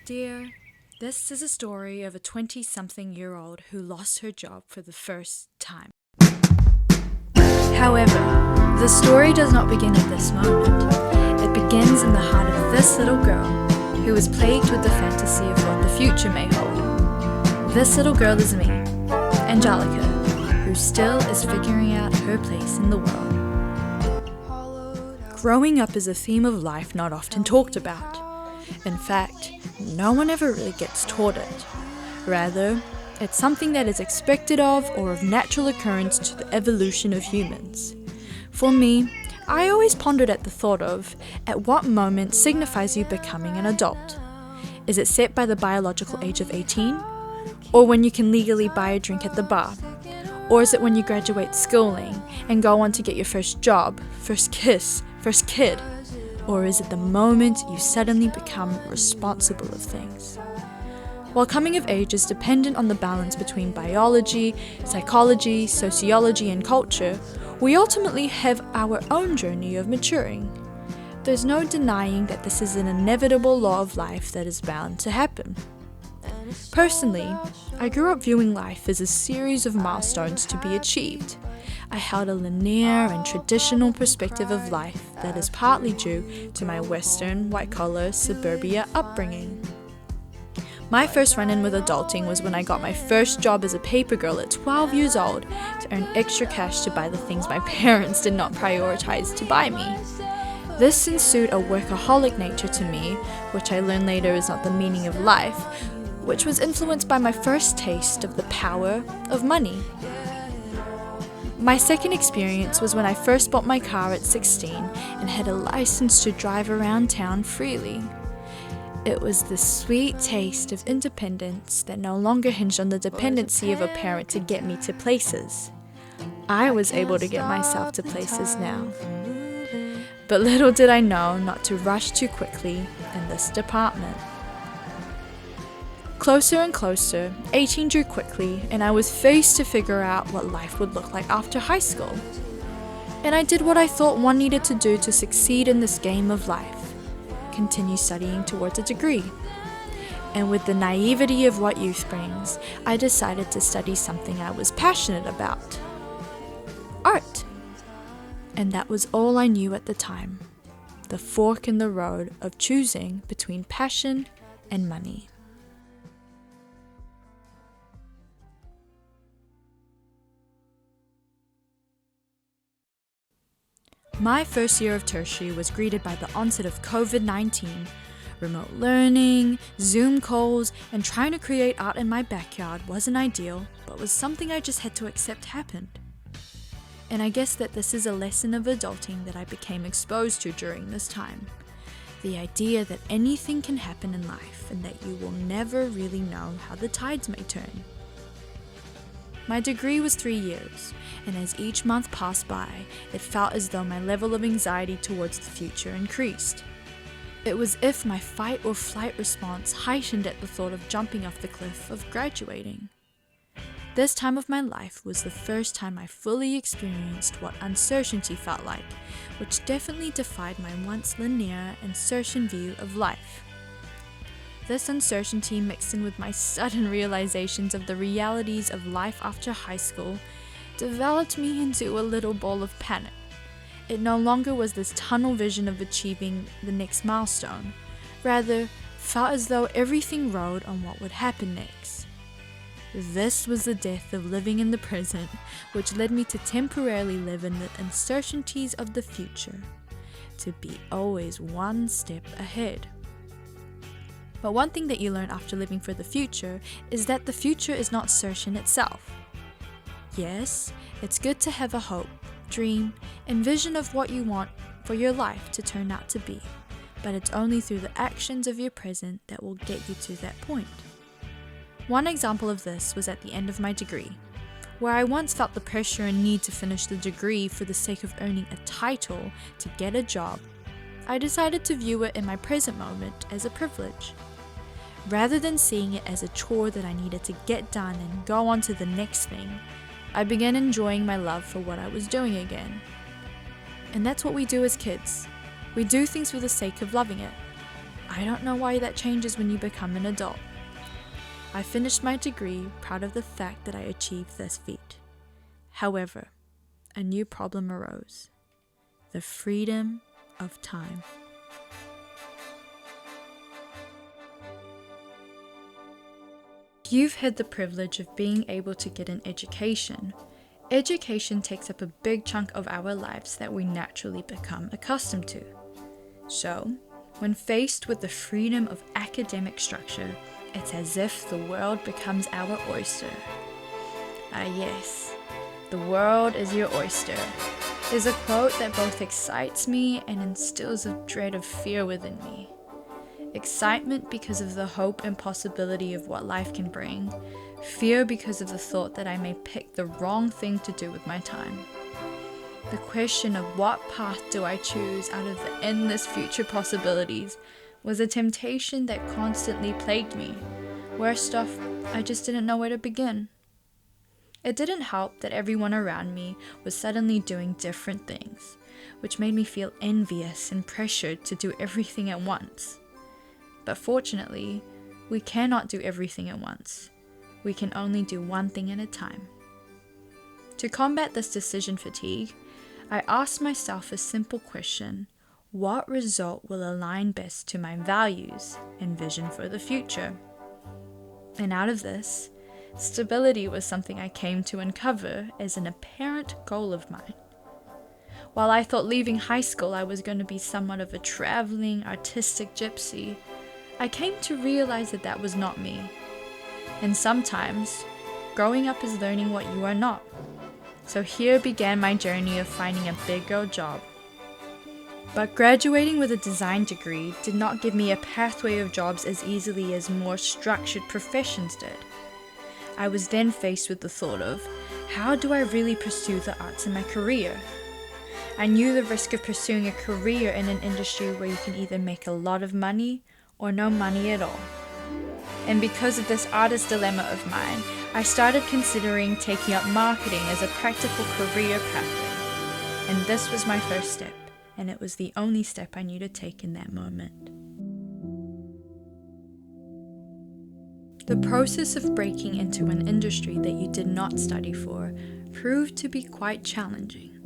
Dear, this is a story of a 20-something-year-old who lost her job for the first time. However, the story does not begin at this moment. It begins in the heart of this little girl who is plagued with the fantasy of what the future may hold. This little girl is me, Angelica, who still is figuring out her place in the world. Growing up is a theme of life not often talked about. In fact, no one ever really gets taught it. Rather, it's something that is expected of or of natural occurrence to the evolution of humans. For me, I always pondered at the thought of, at what moment signifies you becoming an adult? Is it set by the biological age of 18? Or when you can legally buy a drink at the bar? Or is it when you graduate schooling and go on to get your first job, first kiss, first kid? Or is it the moment you suddenly become responsible of things? While coming of age is dependent on the balance between biology, psychology, sociology, and culture, we ultimately have our own journey of maturing. There's no denying that this is an inevitable law of life that is bound to happen. Personally, I grew up viewing life as a series of milestones to be achieved. I held a linear and traditional perspective of life that is partly due to my Western, white-collar, suburbia upbringing. My first run-in with adulting was when I got my first job as a paper girl at 12 years old to earn extra cash to buy the things my parents did not prioritize to buy me. This ensued a workaholic nature to me, which I learned later is not the meaning of life, which was influenced by my first taste of the power of money. My second experience was when I first bought my car at 16 and had a license to drive around town freely. It was the sweet taste of independence that no longer hinged on the dependency of a parent to get me to places. I was able to get myself to places now. But little did I know not to rush too quickly in this department. Closer and closer, 18 drew quickly, and I was faced to figure out what life would look like after high school. And I did what I thought one needed to do to succeed in this game of life: continue studying towards a degree. And with the naivety of what youth brings, I decided to study something I was passionate about: art. And that was all I knew at the time: the fork in the road of choosing between passion and money. My first year of tertiary was greeted by the onset of COVID-19. Remote learning, Zoom calls, and trying to create art in my backyard wasn't ideal, but was something I just had to accept happened. And I guess that this is a lesson of adulting that I became exposed to during this time. The idea that anything can happen in life and that you will never really know how the tides may turn. My degree was 3 years, and as each month passed by, it felt as though my level of anxiety towards the future increased. It was as if my fight or flight response heightened at the thought of jumping off the cliff of graduating. This time of my life was the first time I fully experienced what uncertainty felt like, which definitely defied my once linear and certain view of life. This uncertainty mixed in with my sudden realizations of the realities of life after high school developed me into a little ball of panic. It no longer was this tunnel vision of achieving the next milestone, rather felt as though everything rode on what would happen next. This was the death of living in the present, which led me to temporarily live in the uncertainties of the future, to be always one step ahead. But one thing that you learn after living for the future is that the future is not certain itself. Yes, it's good to have a hope, dream, and vision of what you want for your life to turn out to be, but it's only through the actions of your present that will get you to that point. One example of this was at the end of my degree, where I once felt the pressure and need to finish the degree for the sake of earning a title to get a job. I decided to view it in my present moment as a privilege. Rather than seeing it as a chore that I needed to get done and go on to the next thing, I began enjoying my love for what I was doing again. And that's what we do as kids. We do things for the sake of loving it. I don't know why that changes when you become an adult. I finished my degree, proud of the fact that I achieved this feat. However, a new problem arose: the freedom of time. You've had the privilege of being able to get an education. Education takes up a big chunk of our lives that we naturally become accustomed to. So, when faced with the freedom of academic structure, it's as if the world becomes our oyster. Ah yes, the world is your oyster, is a quote that both excites me and instills a dread of fear within me. Excitement because of the hope and possibility of what life can bring. Fear because of the thought that I may pick the wrong thing to do with my time. The question of what path do I choose out of the endless future possibilities was a temptation that constantly plagued me. Worst off, I just didn't know where to begin. It didn't help that everyone around me was suddenly doing different things, which made me feel envious and pressured to do everything at once. But fortunately, we cannot do everything at once. We can only do one thing at a time. To combat this decision fatigue, I asked myself a simple question: what result will align best to my values and vision for the future? And out of this, stability was something I came to uncover as an apparent goal of mine. While I thought leaving high school I was going to be somewhat of a traveling, artistic gypsy, I came to realize that that was not me. And sometimes, growing up is learning what you are not. So here began my journey of finding a big girl job. But graduating with a design degree did not give me a pathway of jobs as easily as more structured professions did. I was then faced with the thought of, how do I really pursue the arts in my career? I knew the risk of pursuing a career in an industry where you can either make a lot of money or no money at all. And because of this artist dilemma of mine, I started considering taking up marketing as a practical career pathway. And this was my first step, and it was the only step I knew to take in that moment. The process of breaking into an industry that you did not study for proved to be quite challenging.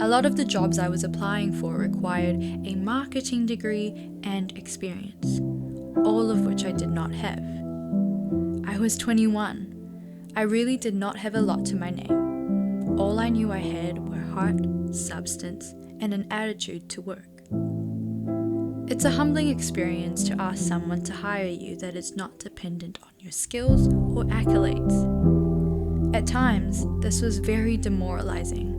A lot of the jobs I was applying for required a marketing degree and experience, all of which I did not have. I was 21. I really did not have a lot to my name. All I knew I had were heart, substance, and an attitude to work. It's a humbling experience to ask someone to hire you that is not dependent on your skills or accolades. At times, this was very demoralizing.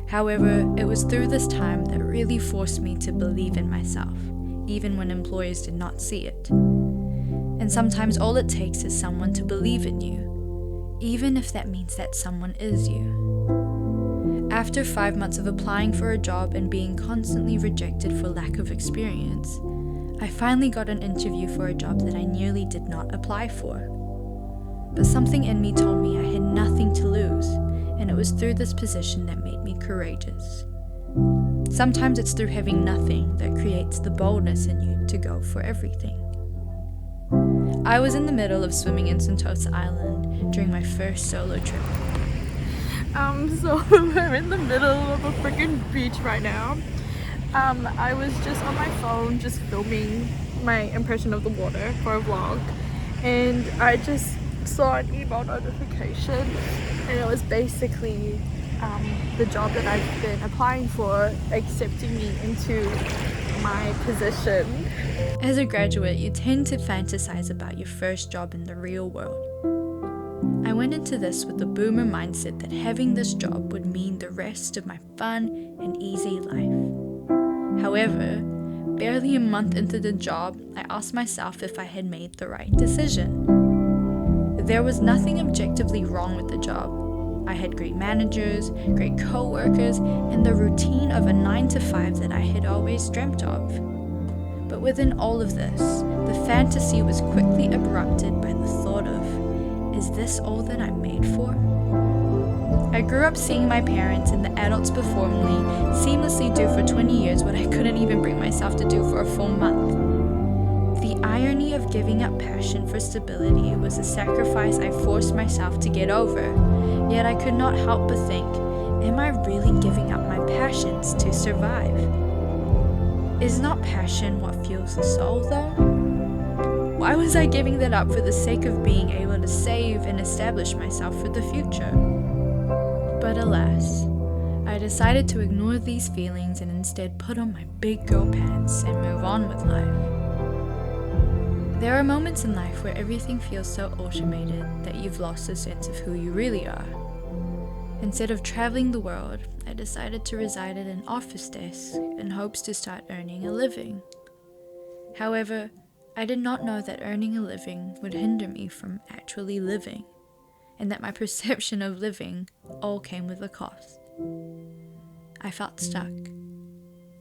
However, it was through this time that really forced me to believe in myself, even when employers did not see it. And sometimes all it takes is someone to believe in you, even if that means that someone is you. After 5 months of applying for a job and being constantly rejected for lack of experience, I finally got an interview for a job that I nearly did not apply for. But something in me told me I had nothing to lose, and it was through this position that made me courageous. Sometimes it's through having nothing that creates the boldness in you to go for everything. I was in the middle of swimming in Sentosa Island during my first solo trip. So we're in the middle of a freaking beach right now. I was just on my phone just filming my impression of the water for a vlog, and I just saw an email notification, and it was basically the job that I've been applying for accepting me into my position. As a graduate, you tend to fantasize about your first job in the real world. I went into this with the boomer mindset that having this job would mean the rest of my fun and easy life. However, barely a month into the job, I asked myself if I had made the right decision. There was nothing objectively wrong with the job. I had great managers, great co-workers, and the routine of a 9-to-5 that I had always dreamt of. But within all of this, the fantasy was quickly abrupted by the thought of, is this all that I'm made for? I grew up seeing my parents and the adults before me seamlessly do for 20 years what I couldn't even bring myself to do for a full month. irony of giving up passion for stability was a sacrifice I forced myself to get over, yet I could not help but think, am I really giving up my passions to survive? Is not passion what fuels the soul, though? Why was I giving that up for the sake of being able to save and establish myself for the future? But alas, I decided to ignore these feelings and instead put on my big girl pants and move on with life. There are moments in life where everything feels so automated that you've lost a sense of who you really are. Instead of traveling the world, I decided to reside at an office desk in hopes to start earning a living. However, I did not know that earning a living would hinder me from actually living, and that my perception of living all came with a cost. I felt stuck.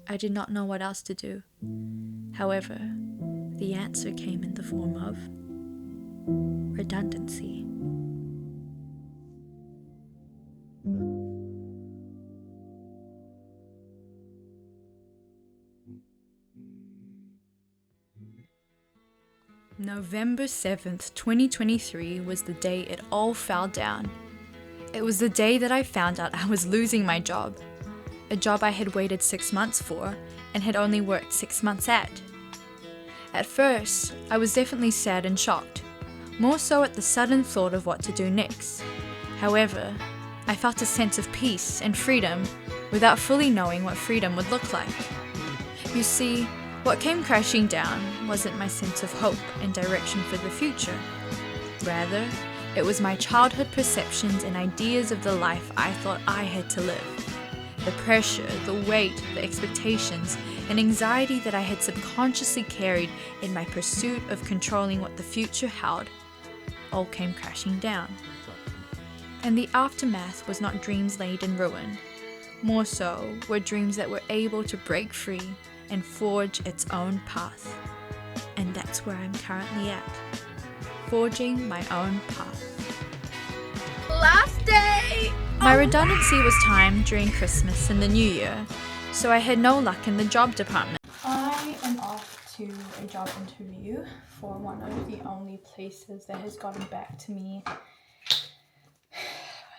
I did not know what else to do. However, the answer came in the form of redundancy. November 7th, 2023 was the day it all fell down. It was the day that I found out I was losing my job. A job I had waited 6 months for and had only worked 6 months at. At first, I was definitely sad and shocked, more so at the sudden thought of what to do next. However, I felt a sense of peace and freedom without fully knowing what freedom would look like. You see, what came crashing down wasn't my sense of hope and direction for the future. Rather, it was my childhood perceptions and ideas of the life I thought I had to live. The pressure, the weight, the expectations, and anxiety that I had subconsciously carried in my pursuit of controlling what the future held all came crashing down. And the aftermath was not dreams laid in ruin. More so were dreams that were able to break free and forge its own path. And that's where I'm currently at, forging my own path. Last day! My redundancy was timed during Christmas and the New Year, so I had no luck in the job department. I am off to a job interview for one of the only places that has gotten back to me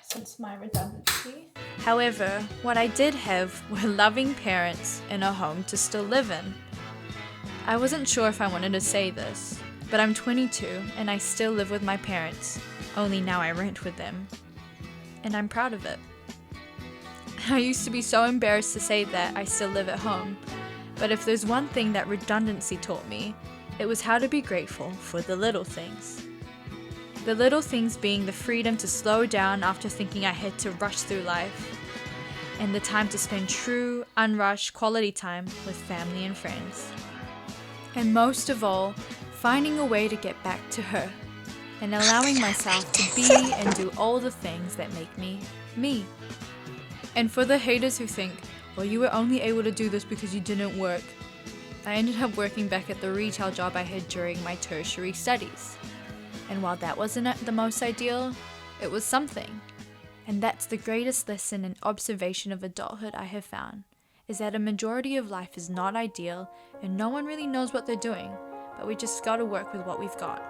since my redundancy. However, what I did have were loving parents and a home to still live in. I wasn't sure if I wanted to say this, but I'm 22 and I still live with my parents, only now I rent with them. And I'm proud of it. I used to be so embarrassed to say that I still live at home, but if there's one thing that redundancy taught me, it was how to be grateful for the little things. The little things being the freedom to slow down after thinking I had to rush through life, and the time to spend true, unrushed quality time with family and friends. And most of all, finding a way to get back to her, and allowing myself to be and do all the things that make me, me. And for the haters who think, well, you were only able to do this because you didn't work, I ended up working back at the retail job I had during my tertiary studies. And while that wasn't the most ideal, it was something. And that's the greatest lesson and observation of adulthood I have found, is that a majority of life is not ideal and no one really knows what they're doing, but we just gotta work with what we've got.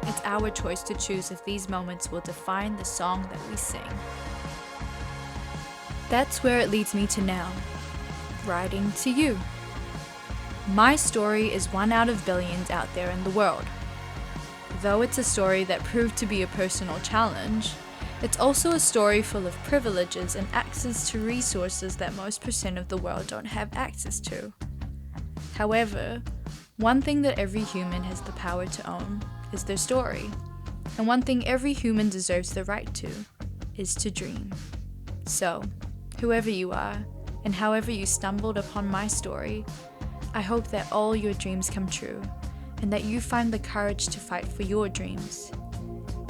It's our choice to choose if these moments will define the song that we sing. That's where it leads me to now, writing to you. My story is one out of billions out there in the world. Though it's a story that proved to be a personal challenge, it's also a story full of privileges and access to resources that most % of the world don't have access to. However, one thing that every human has the power to own is their story. And one thing every human deserves the right to is to dream. So, whoever you are, and however you stumbled upon my story, I hope that all your dreams come true, and that you find the courage to fight for your dreams.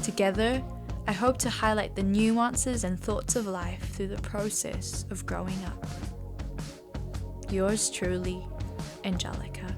Together, I hope to highlight the nuances and thoughts of life through the process of growing up. Yours truly, Angelica.